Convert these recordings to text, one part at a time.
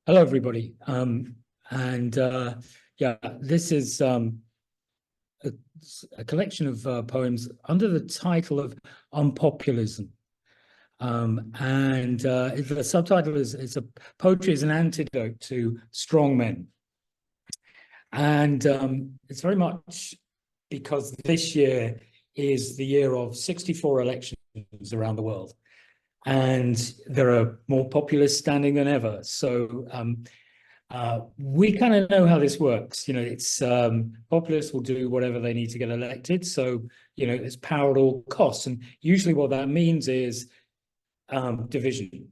Hello, everybody. Yeah, this is a, a collection of poems under the title of Unpopulism. The subtitle is Poetry is an Antidote to Strong Men. And it's very much because this year is the year of 64 elections around the world. And there are more populists standing than ever. So we kind of know how this works. You know, it's populists will do whatever they need to get elected. So, you know, it's power at all costs. And usually what that means is division.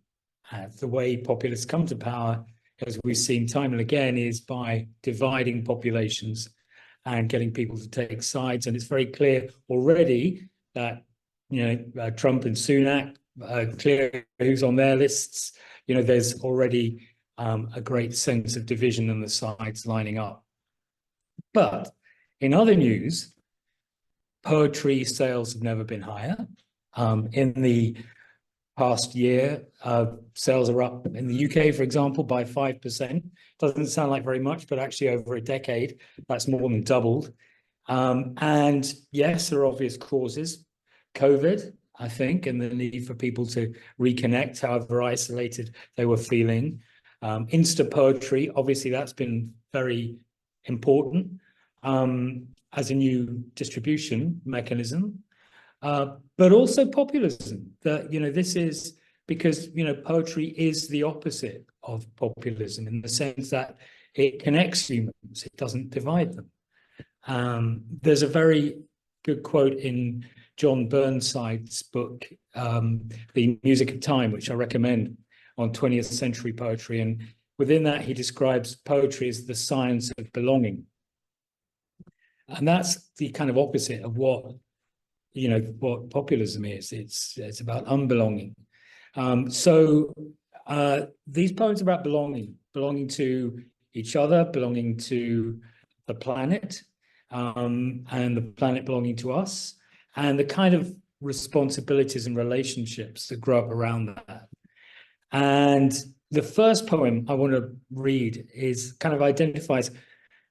The way populists come to power, as we've seen time and again, is by dividing populations and getting people to take sides. And it's very clear already that, you know, Trump and Sunak, clear who's on their lists. You know, there's already a great sense of division and the sides lining up. But in other news, poetry sales have never been higher. In the past year, sales are up in the UK, for example, by 5%. Doesn't sound like very much, but actually over a decade, that's more than doubled. And yes, there are obvious causes. COVID, I think, and the need for people to reconnect, however isolated they were feeling. Insta poetry, obviously, that's been very important as a new distribution mechanism, but also populism. That, you know, this is because, you know, poetry is the opposite of populism in the sense that it connects humans, it doesn't divide them. There's a very good quote in John Burnside's book, The Music of Time, which I recommend, on 20th century poetry. And within that, he describes poetry as the science of belonging. And that's the kind of opposite of what, you know, what populism is. It's about unbelonging. These poems are about belonging to each other, belonging to the planet, and the planet belonging to us, and the kind of responsibilities and relationships that grow up around that. And the first poem I want to read is kind of identifies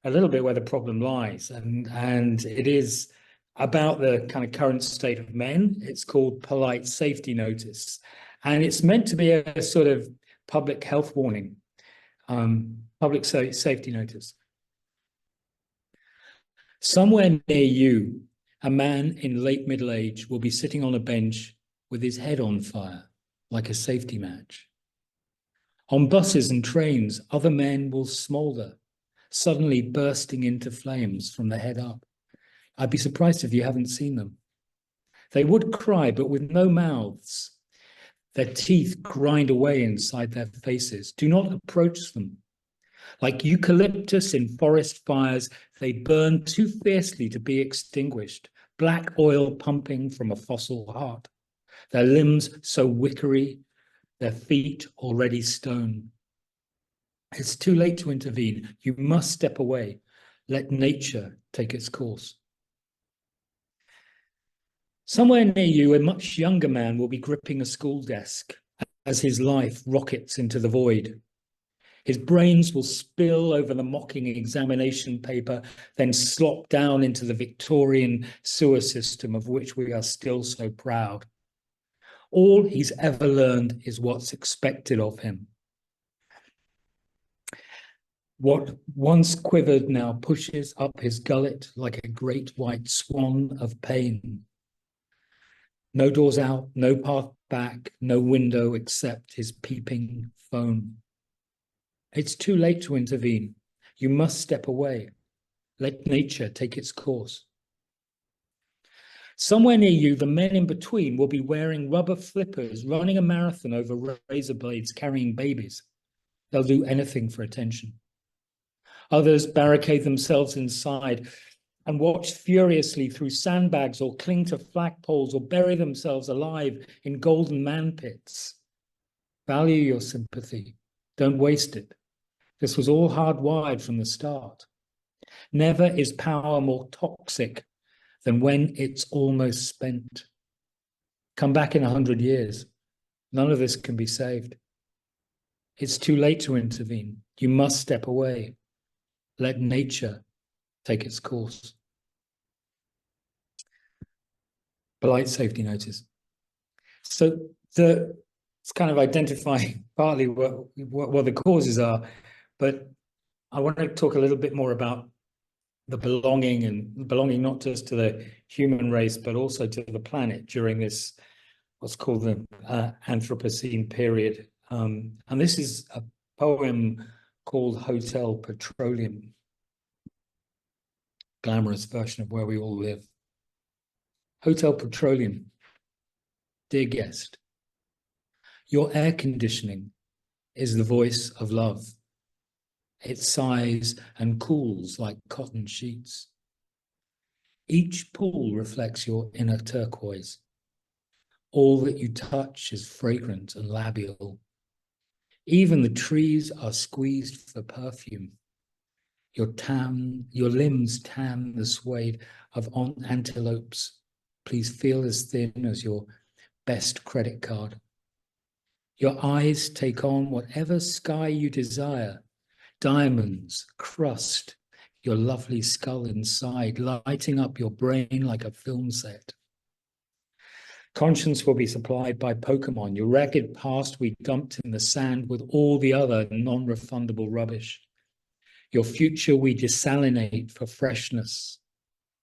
a little bit where the problem lies, and it is about the kind of current state of men. It's called Polite Safety Notice, and it's meant to be a sort of public health warning, public safety notice. Somewhere near you, a man in late middle age will be sitting on a bench with his head on fire, like a safety match. On buses and trains, other men will smolder, suddenly bursting into flames from the head up. I'd be surprised if you haven't seen them. They would cry, but with no mouths. Their teeth grind away inside their faces. Do not approach them. Like eucalyptus in forest fires, they burn too fiercely to be extinguished, black oil pumping from a fossil heart. Their limbs so wickery, their feet already stone. It's too late to intervene. You must step away. Let nature take its course. Somewhere near you, a much younger man will be gripping a school desk as his life rockets into the void. His brains will spill over the mocking examination paper, then slop down into the Victorian sewer system of which we are still so proud. All he's ever learned is what's expected of him. What once quivered now pushes up his gullet like a great white swan of pain. No doors out, no path back, no window except his peeping phone. It's too late to intervene. You must step away. Let nature take its course. Somewhere near you, the men in between will be wearing rubber flippers, running a marathon over razor blades, carrying babies. They'll do anything for attention. Others barricade themselves inside and watch furiously through sandbags or cling to flagpoles or bury themselves alive in golden man pits. Value your sympathy. Don't waste it. This was all hardwired from the start. Never is power more toxic than when it's almost spent. Come back in 100 years. None of this can be saved. It's too late to intervene. You must step away. Let nature take its course. Polite safety notice. So it's kind of identifying partly what the causes are, but I want to talk a little bit more about the belonging not just to the human race, but also to the planet during this, what's called the Anthropocene period. And this is a poem called Hotel Petroleum, glamorous version of where we all live. Hotel Petroleum. Dear guest, your air conditioning is the voice of love. It sighs and cools like cotton sheets. Each pool reflects your inner turquoise. All that you touch is fragrant and labial. Even the trees are squeezed for perfume. Your limbs tan the suede of antelopes. Please feel as thin as your best credit card. Your eyes take on whatever sky you desire. Diamonds, crust, your lovely skull inside, lighting up your brain like a film set. Conscience will be supplied by Pokemon, your ragged past we dumped in the sand with all the other non-refundable rubbish. Your future we desalinate for freshness.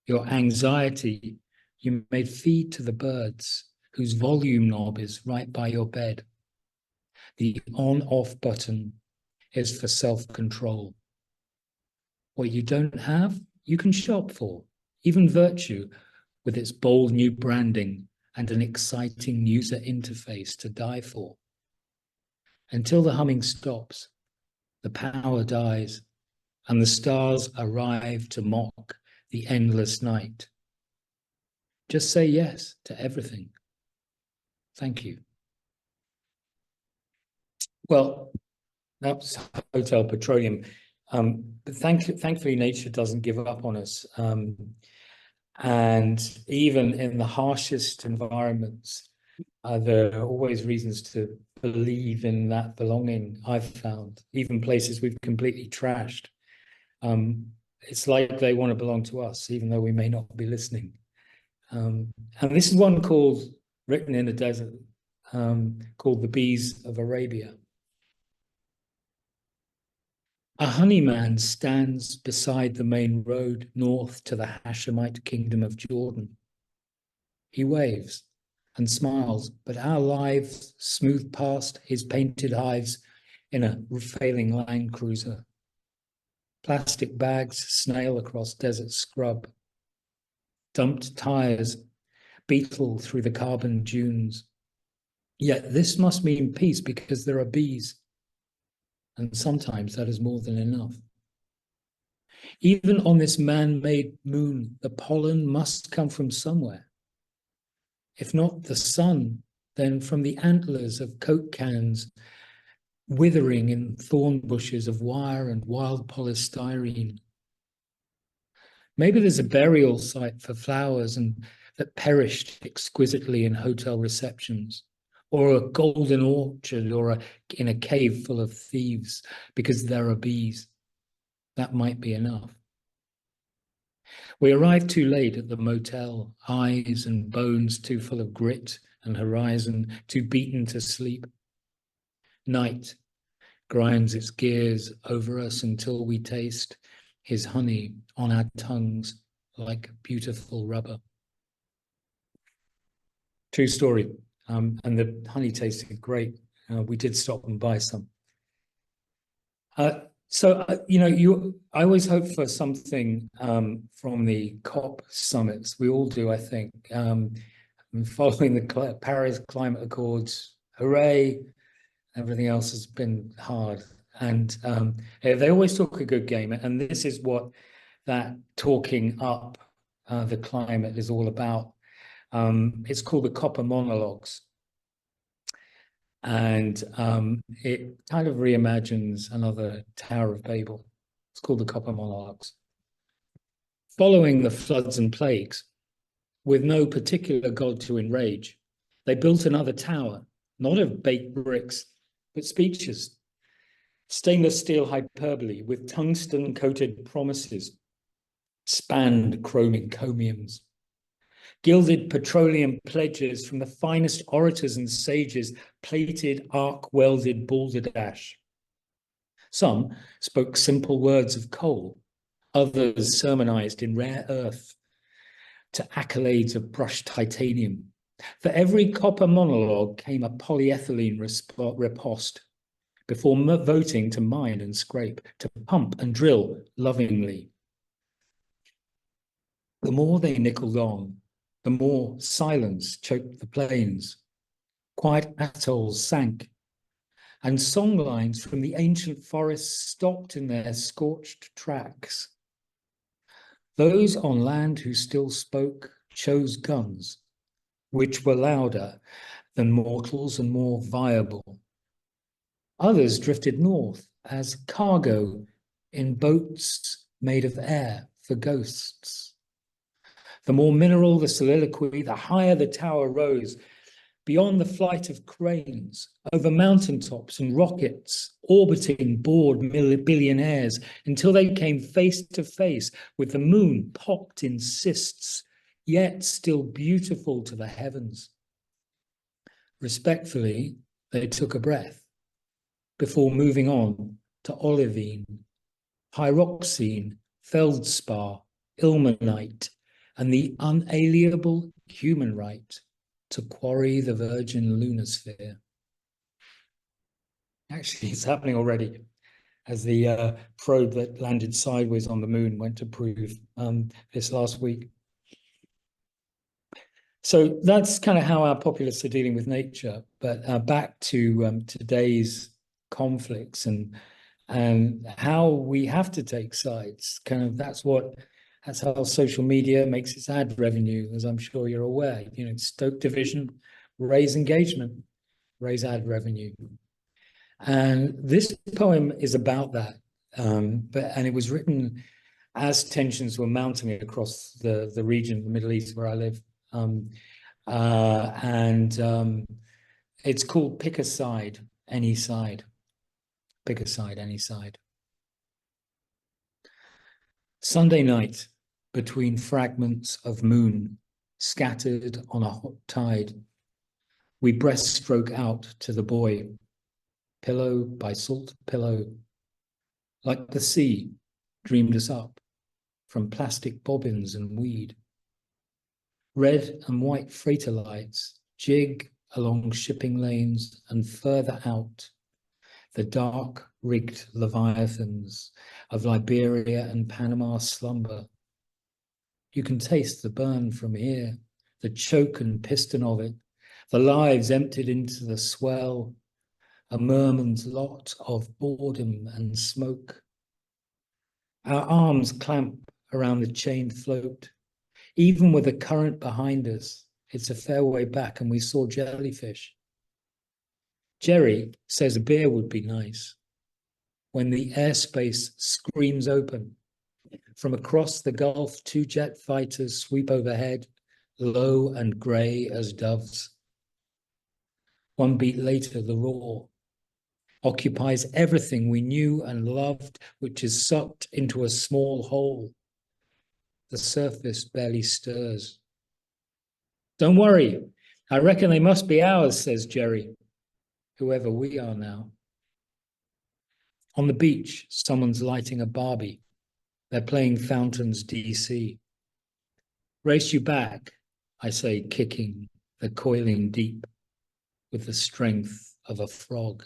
Your anxiety you made feed to the birds, whose volume knob is right by your bed. The on-off button is for self-control. What you don't have, you can shop for, even virtue, with its bold new branding and an exciting user interface to die for. Until the humming stops, the power dies, and the stars arrive to mock the endless night. Just say yes to everything. Thank you. Well, that's Hotel Petroleum. But thankfully, nature doesn't give up on us. And even in the harshest environments, there are always reasons to believe in that belonging, I've found. Even places we've completely trashed. It's like they want to belong to us, even though we may not be listening. And this is one written in the desert, called The Bees of Arabia. A honeyman stands beside the main road north to the Hashemite kingdom of Jordan. He waves and smiles, but our lives smooth past his painted hives in a failing Land Cruiser. Plastic bags snail across desert scrub. Dumped tires beetle through the carbon dunes. Yet this must mean peace because there are bees. And sometimes that is more than enough. Even on this man-made moon, the pollen must come from somewhere. If not the sun, then from the antlers of Coke cans withering in thorn bushes of wire and wild polystyrene. Maybe there's a burial site for flowers that perished exquisitely in hotel receptions, or a golden orchard, or in a cave full of thieves, because there are bees. That might be enough. We arrived too late at the motel, eyes and bones too full of grit and horizon, too beaten to sleep. Night grinds its gears over us until we taste his honey on our tongues like beautiful rubber. True story. And the honey tasted great. We did stop and buy some. I always hope for something from the COP summits. We all do, I think. Following the Paris Climate Accords, hooray! Everything else has been hard. And they always talk a good game. And this is what that talking up the climate is all about. It's called the Copper Monologues. And it kind of reimagines another Tower of Babel. It's called the Copper Monologues. Following the floods and plagues, with no particular god to enrage, they built another tower, not of baked bricks, but speeches, Stainless steel hyperbole with tungsten-coated promises spanned chrome encomiums. Gilded petroleum pledges from the finest orators and sages plated arc-welded balderdash. Some spoke simple words of coal, others sermonized in rare earth to accolades of brushed titanium. For every copper monologue came a polyethylene riposte before voting to mine and scrape, to pump and drill lovingly. The more they nickeled on, the more silence choked the plains. Quiet atolls sank, and songlines from the ancient forests stopped in their scorched tracks. Those on land who still spoke chose guns, which were louder than mortals and more viable. Others drifted north as cargo in boats made of air for ghosts. The more mineral the soliloquy, the higher the tower rose, beyond the flight of cranes, over mountaintops and rockets, orbiting bored billionaires, until they came face to face with the moon popped in cysts, yet still beautiful to the heavens. Respectfully, they took a breath before moving on to olivine, pyroxene, feldspar, ilmenite, and the unalienable human right to quarry the virgin lunar sphere. Actually, it's happening already, as the probe that landed sideways on the moon went to prove this last week. So that's kind of how our populists are dealing with nature. But back to today's conflicts and how we have to take sides. Kind of that's how social media makes its ad revenue, as I'm sure you're aware. You know, stoke division, raise engagement, raise ad revenue. And this poem is about that. And it was written as tensions were mounting across the region, the Middle East, where I live. It's called Pick a Side, Any Side. Pick a side, any side. Sunday night, between fragments of moon scattered on a hot tide, we breaststroke out to the boy, pillow by salt pillow, like the sea dreamed us up from plastic bobbins and weed. Red and white freighter lights jig along shipping lanes and further out, the dark rigged leviathans of Liberia and Panama slumber. You can taste the burn from here, the choke and piston of it, the lives emptied into the swell, a merman's lot of boredom and smoke. Our arms clamp around the chained float. Even with the current behind us, it's a fair way back, and we saw jellyfish. Jerry says a beer would be nice when the airspace screams open. From across the Gulf, 2 jet fighters sweep overhead, low and grey as doves. 1 beat later, the roar occupies everything we knew and loved, which is sucked into a small hole. The surface barely stirs. Don't worry, I reckon they must be ours, says Jerry, whoever we are now. On the beach, someone's lighting a Barbie. They're playing Fountains DC. Race you back, I say, kicking the coiling deep with the strength of a frog.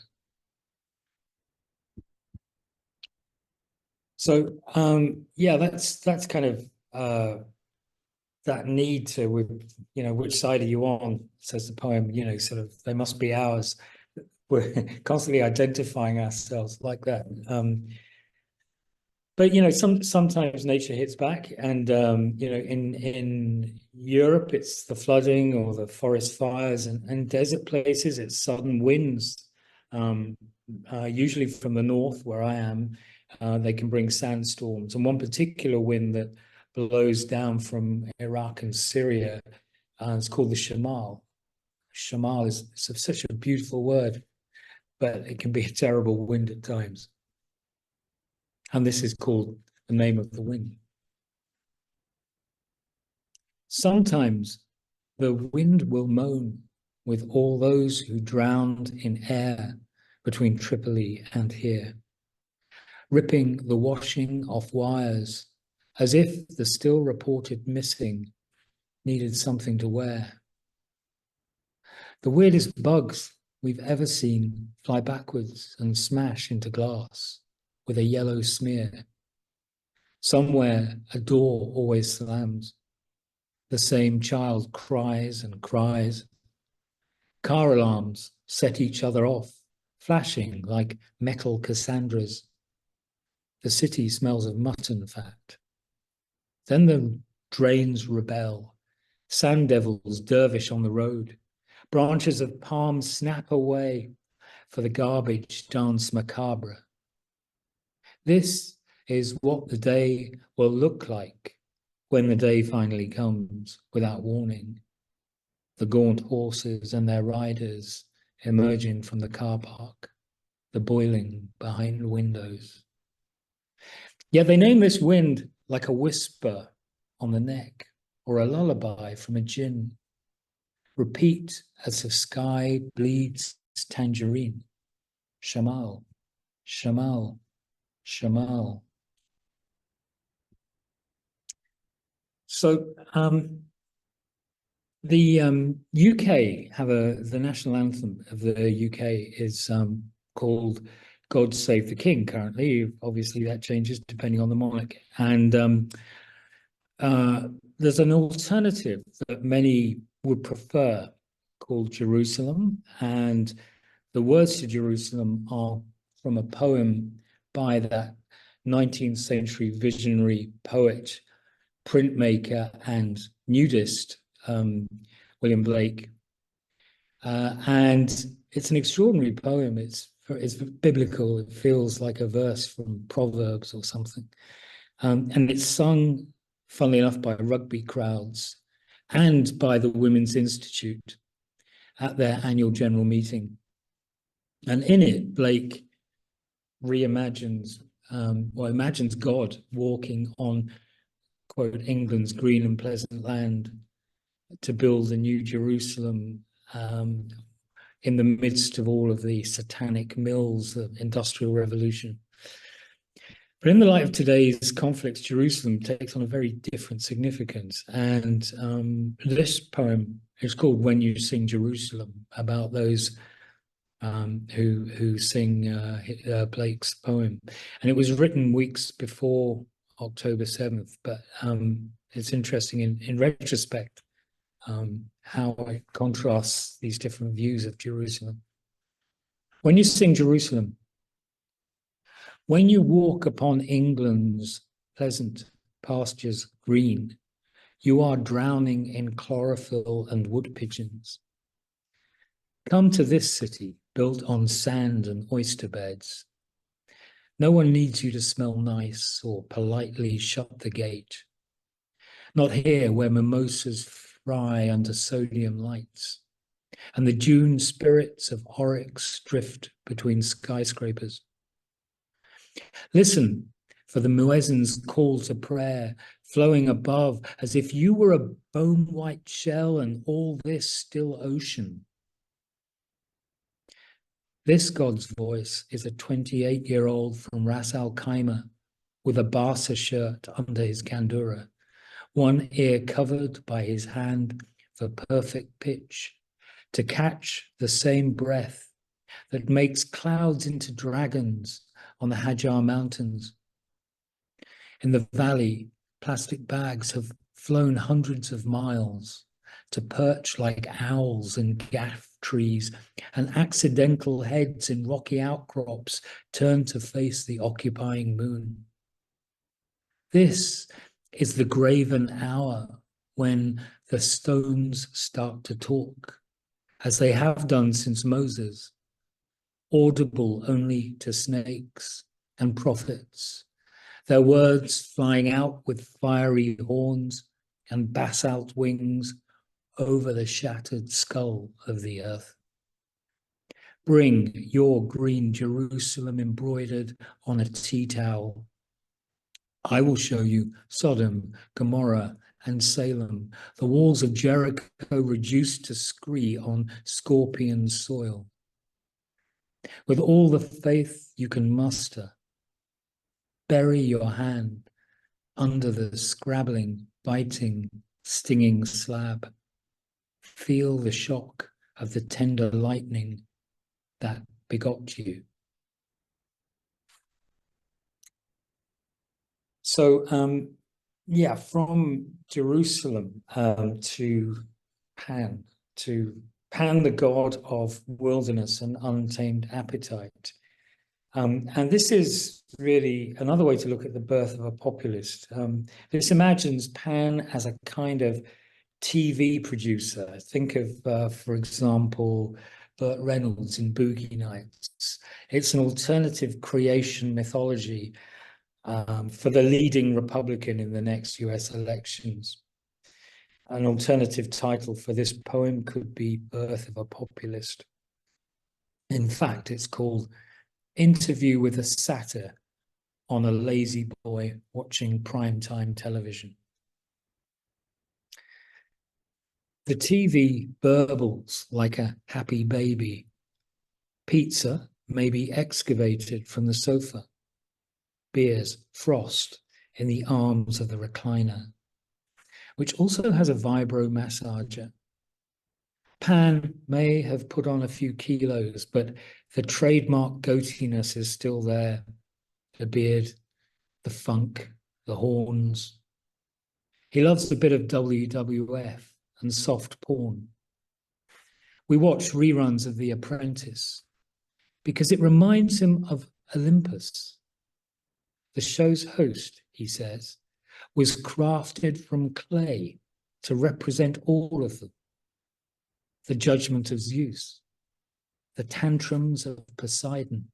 So, yeah, that's kind of that need to, which side are you on, says the poem, sort of, they must be ours. We're constantly identifying ourselves like that. But sometimes nature hits back, and in Europe it's the flooding or the forest fires, and desert places it's sudden winds, usually from the north where I am. They can bring sandstorms, and one particular wind that blows down from Iraq and Syria, it's called the shamal. Shamal is such a beautiful word. but it can be a terrible wind at times. And this is called the name of the wind. Sometimes the wind will moan with all those who drowned in air between Tripoli and here, ripping the washing off wires as if the still reported missing needed something to wear. The weirdest bugs we've ever seen fly backwards and smash into glass with a yellow smear. Somewhere a door always slams. The same child cries and cries. Car alarms set each other off, flashing like metal Cassandras. The city smells of mutton fat. Then the drains rebel. Sand devils dervish on the road. Branches of palm snap away for the garbage dance macabre. This is what the day will look like when the day finally comes without warning. The gaunt horses and their riders emerging from the car park, the boiling behind the windows. Yet they name this wind like a whisper on the neck or a lullaby from a djinn. Repeat as the sky bleeds tangerine. Shamal, shamal, shamal. So the UK have the national anthem of the UK is called God Save the King currently. Obviously that changes depending on the monarch. And there's an alternative that many would prefer called Jerusalem. And the words to Jerusalem are from a poem by that 19th century visionary poet, printmaker and nudist, William Blake. And it's an extraordinary poem. It's biblical. It feels like a verse from Proverbs or something. And it's sung, funnily enough, by rugby crowds and by the Women's Institute at their annual general meeting. And in it, Blake reimagines, imagines God walking on, quote, England's green and pleasant land to build a new Jerusalem in the midst of all of the satanic mills of Industrial Revolution. But in the light of today's conflicts, Jerusalem takes on a very different significance. And this poem is called When You Sing Jerusalem, about those who sing Blake's poem. And it was written weeks before October 7th, but it's interesting in retrospect how it contrasts these different views of Jerusalem. When you sing Jerusalem, when you walk upon England's pleasant pastures green, you are drowning in chlorophyll and wood pigeons. Come to this city built on sand and oyster beds. No one needs you to smell nice or politely shut the gate. Not here where mimosas fry under sodium lights and the June spirits of oryx drift between skyscrapers. Listen for the muezzin's call to prayer flowing above as if you were a bone-white shell and all this still ocean. This God's voice is a 28-year-old from Ras Al Khaimah with a Barca shirt under his kandura, one ear covered by his hand for perfect pitch, to catch the same breath that makes clouds into dragons on the Hajar Mountains. In the valley, plastic bags have flown hundreds of miles to perch like owls in gaff trees, and accidental heads in rocky outcrops turn to face the occupying moon. This is the graven hour when the stones start to talk, as they have done since Moses, audible only to snakes and prophets, their words flying out with fiery horns and basalt wings over the shattered skull of the earth. Bring your green Jerusalem embroidered on a tea towel. I will show you Sodom, Gomorrah, and Salem, the walls of Jericho reduced to scree on scorpion soil. With all the faith you can muster, bury your hand under the scrabbling, biting, stinging slab. Feel the shock of the tender lightning that begot you. So, yeah, from Jerusalem to Pan, the god of wilderness and untamed appetite. And this is really another way to look at the birth of a populist. This imagines Pan as a kind of TV producer. Think of, for example, Burt Reynolds in Boogie Nights. It's an alternative creation mythology for the leading Republican in the next US elections. An alternative title for this poem could be Birth of a Populist. In fact, it's called Interview with a Satyr on a Lazy Boy Watching Primetime Television. The TV burbles like a happy baby. Pizza may be excavated from the sofa. Beers frost in the arms of the recliner, which also has a vibro massager. Pan may have put on a few kilos, but the trademark goatiness is still there. The beard, the funk, the horns. He loves a bit of WWF and soft porn. We watch reruns of The Apprentice because it reminds him of Olympus. The show's host, he says, was crafted from clay to represent all of them. The judgment of Zeus, the tantrums of Poseidon,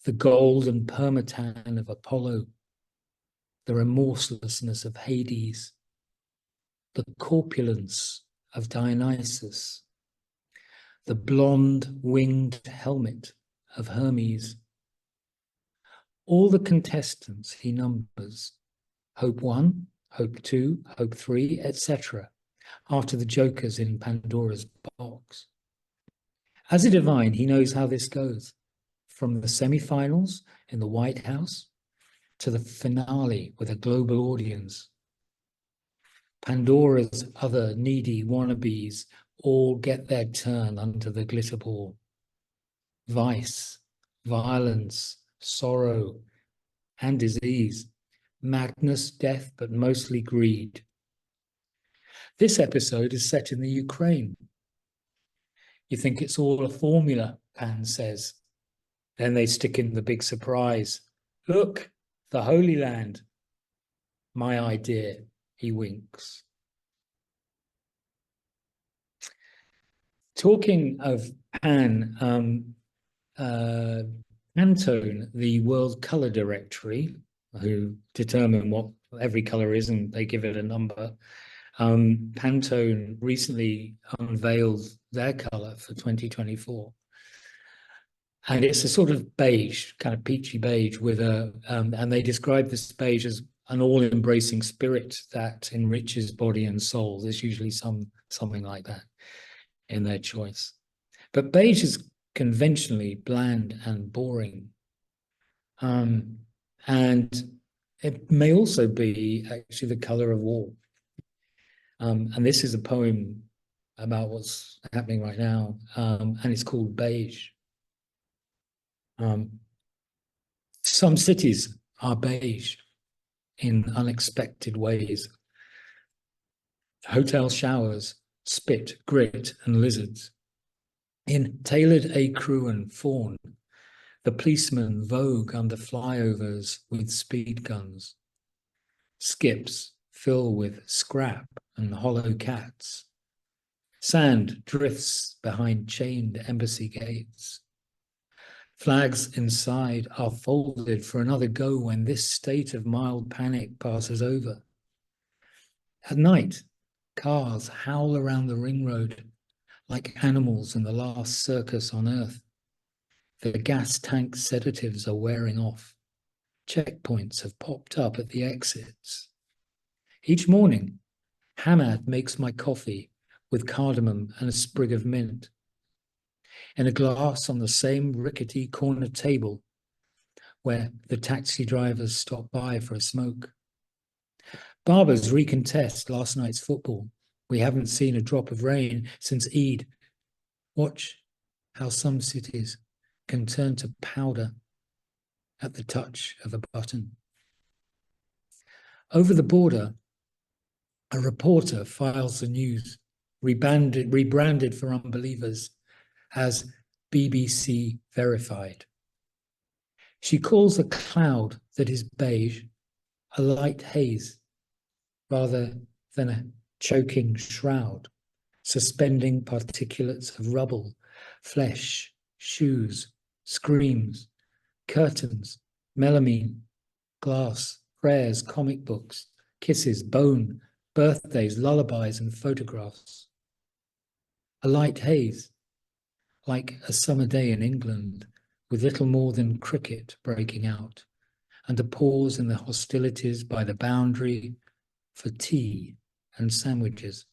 the gold and permatan of Apollo, the remorselessness of Hades, the corpulence of Dionysus, the blonde winged helmet of Hermes. All the contestants he numbers, Hope 1, Hope 2, Hope 3, etc., after the jokers in Pandora's box. As a divine, he knows how this goes, from the semi-finals in the White House to the finale with a global audience. Pandora's other needy wannabes all get their turn under the glitter ball. Vice, violence, sorrow, and disease, madness, death, but mostly greed. This episode is set in the Ukraine. You think it's all a formula, Pan says. Then they stick in the big surprise. Look, the Holy Land. My idea, he winks. Talking of Pan, Pantone, the World Color Directory, who determine what every color is and they give it a number, Pantone recently unveiled their color for 2024. And it's a sort of beige, kind of peachy beige with and they describe this beige as an all-embracing spirit that enriches body and soul. There's usually something like that in their choice. But beige is conventionally bland and boring. And it may also be actually the color of war. And this is a poem about what's happening right now, and it's called Beige. Some cities are beige in unexpected ways. Hotel showers, spit, grit, and lizards. In tailored ecru and fawn, the policemen vogue under flyovers with speed guns. Skips fill with scrap and hollow cats. Sand drifts behind chained embassy gates. Flags inside are folded for another go when this state of mild panic passes over. At night, cars howl around the ring road like animals in the last circus on earth. The gas tank sedatives are wearing off. Checkpoints have popped up at the exits. Each morning, Hamad makes my coffee with cardamom and a sprig of mint. In a glass on the same rickety corner table where the taxi drivers stop by for a smoke. Barbers recontest last night's football. We haven't seen a drop of rain since Eid. Watch how some cities can turn to powder at the touch of a button. Over the border, a reporter files the news, rebranded for unbelievers as BBC Verified. She calls a cloud that is beige a light haze rather than a choking shroud, suspending particulates of rubble, flesh, shoes, screams, curtains, melamine, glass, prayers, comic books, kisses, bone, birthdays, lullabies, and photographs. A light haze, like a summer day in England, with little more than cricket breaking out, and a pause in the hostilities by the boundary for tea and sandwiches.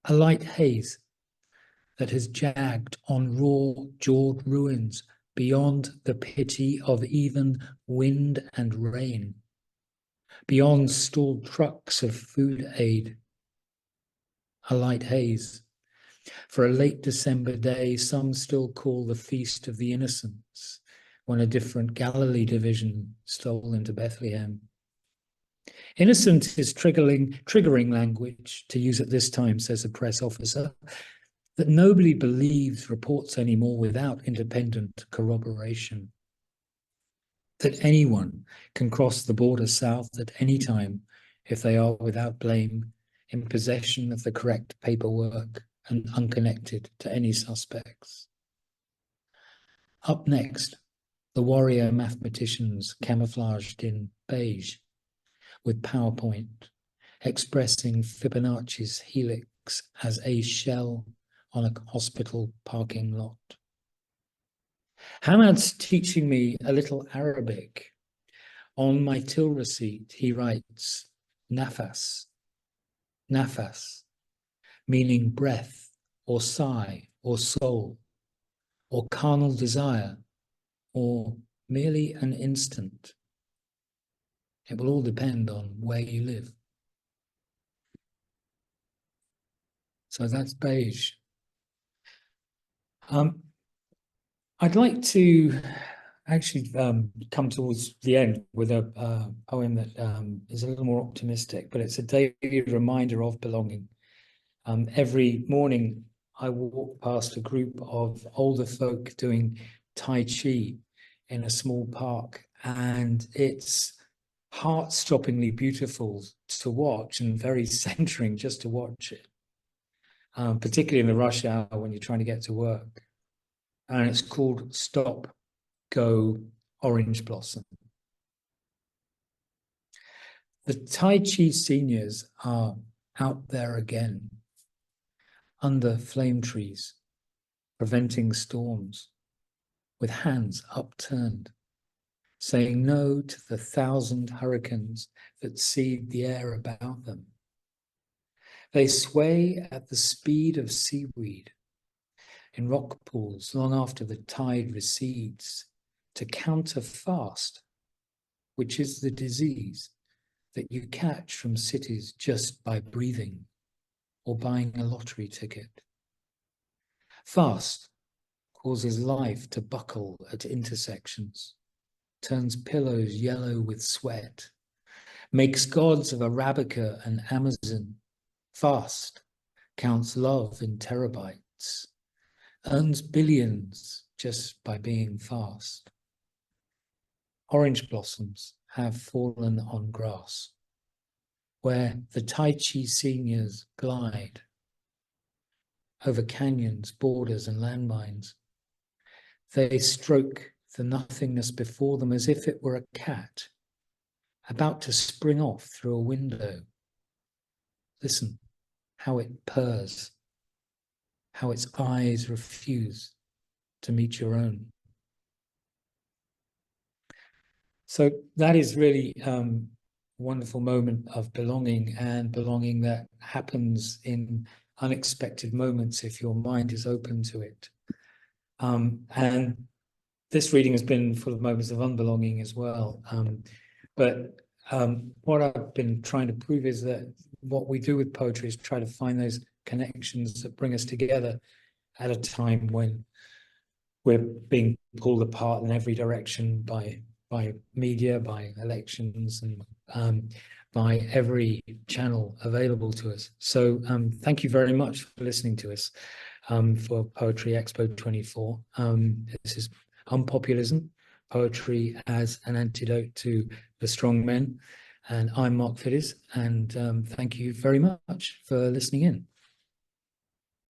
A light haze that has jagged on raw-jawed ruins beyond the pity of even wind and rain, beyond stalled trucks of food aid. A light haze. For a late December day, some still call the Feast of the Innocents, when a different Galilee stole into Bethlehem. Innocent is triggering language, to use at this time, says a press officer, that nobody believes reports anymore without independent corroboration. That anyone can cross the border south at any time if they are without blame, in possession of the correct paperwork and unconnected to any suspects. Up next, the warrior mathematicians camouflaged in beige with PowerPoint, expressing Fibonacci's helix as a shell on a hospital parking lot. Hamad's teaching me a little Arabic. On my till receipt, he writes, nafas, nafas, meaning breath or sigh or soul or carnal desire or merely an instant. It will all depend on where you live. So that's beige. I'd like to actually come towards the end with a poem that is a little more optimistic, but it's a daily reminder of belonging. Every morning I walk past a group of older folk doing Tai Chi in a small park, and it's heart-stoppingly beautiful to watch and very centering just to watch it, particularly in the rush hour when you're trying to get to work. And it's called Stop, Go, Orange Blossom. The Tai Chi seniors are out there again, under flame trees, preventing storms, with hands upturned, saying no to the 1,000 hurricanes that seed the air about them. They sway at the speed of seaweed in rock pools long after the tide recedes, to counter fast, which is the disease that you catch from cities just by breathing or buying a lottery ticket. Fast causes life to buckle at intersections, turns pillows yellow with sweat, makes gods of Arabica and Amazon. Fast counts love in terabytes, earns billions just by being fast. Orange blossoms have fallen on grass, where the Tai Chi seniors glide over canyons, borders, and landmines. They stroke the nothingness before them as if it were a cat about to spring off through a window. Listen how it purrs, how its eyes refuse to meet your own. So that is really a wonderful moment of belonging, and belonging that happens in unexpected moments if your mind is open to it. And this reading has been full of moments of unbelonging as well. But what I've been trying to prove is that what we do with poetry is try to find those connections that bring us together at a time when we're being pulled apart in every direction by media, by elections, and by every channel available to us. So thank you very much for listening to us for Poetry Expo 24. This is Unpopulism, Poetry as an Antidote to the Strong Men. And I'm Mark Fiddes, and thank you very much for listening in.